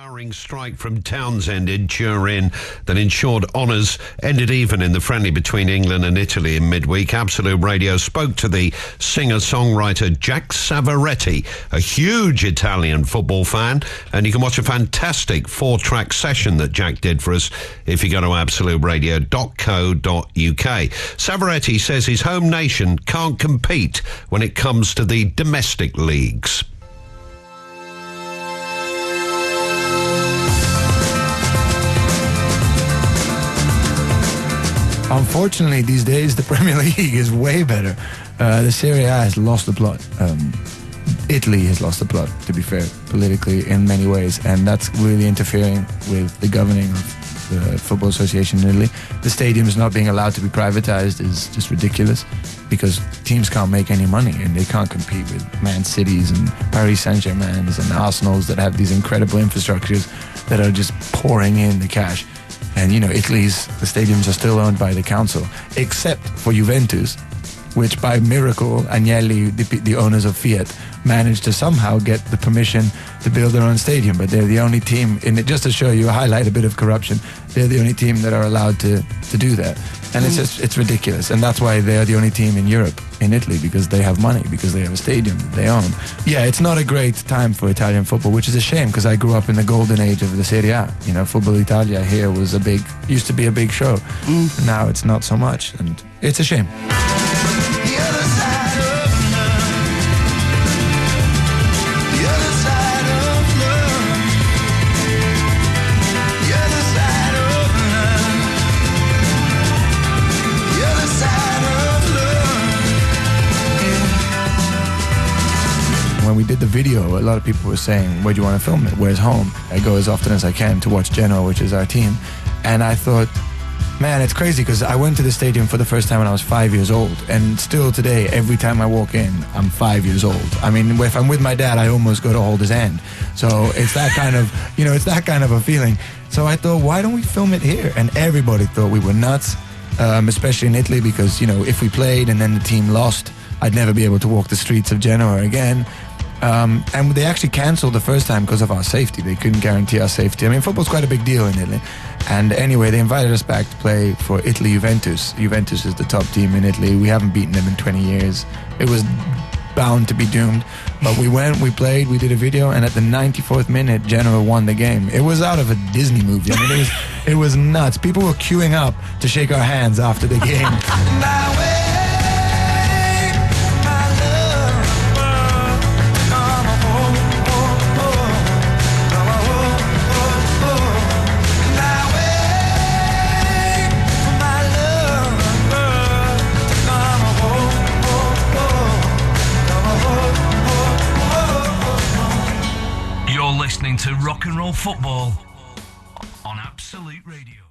Towering strike from Townsend in Turin that ensured honours ended even in the friendly between England and Italy in midweek. Absolute Radio spoke to the singer-songwriter Jack Savoretti, a huge Italian football fan, and you can watch a fantastic 4-track session that Jack did for us if you go to absoluteradio.co.uk. Savoretti says his home nation can't compete when it comes to the domestic leagues. Unfortunately, these days, the Premier League is way better. The Serie A has lost the plot. Italy has lost the plot, to be fair, politically in many ways, and that's really interfering with the governing of the Football Association in Italy. The stadiums not being allowed to be privatized is just ridiculous because teams can't make any money and they can't compete with Man Cities and Paris Saint-Germains and Arsenals that have these incredible infrastructures that are just pouring in the cash. And, you know, the stadiums are still owned by the council, except for Juventus, which by miracle, Agnelli, the owners of Fiat, managed to somehow get the permission to build their own stadium. But they're the only team, just to show you, highlight a bit of corruption, they're the only team that are allowed to do that. And it's ridiculous. And that's why they're the only team in Europe, in Italy, because they have money, because they have a stadium that they own. Yeah, it's not a great time for Italian football, which is a shame, because I grew up in the golden age of the Serie A. You know, Football Italia here used to be a big show. Now it's not so much, and it's a shame. When we did the video, a lot of people were saying, where do you want to film it? Where's home? I go as often as I can to watch Genoa, which is our team. And I thought, man, it's crazy because I went to the stadium for the first time when I was 5 years old. And still today, every time I walk in, I'm 5 years old. I mean, if I'm with my dad, I almost go to hold his hand. So it's that kind of, it's that kind of a feeling. So I thought, why don't we film it here? And everybody thought we were nuts, especially in Italy, because, if we played and then the team lost, I'd never be able to walk the streets of Genoa again. And they actually cancelled the first time because of our safety. They couldn't guarantee our safety. I mean, football's quite a big deal in Italy. And anyway, they invited us back to play for Italy-Juventus. Juventus is the top team in Italy. We haven't beaten them in 20 years. It was bound to be doomed. But we went, we played, we did a video, and at the 94th minute, Genoa won the game. It was out of a Disney movie. I mean, it was nuts. People were queuing up to shake our hands after the game. Listening to Rock and Roll Football on Absolute Radio.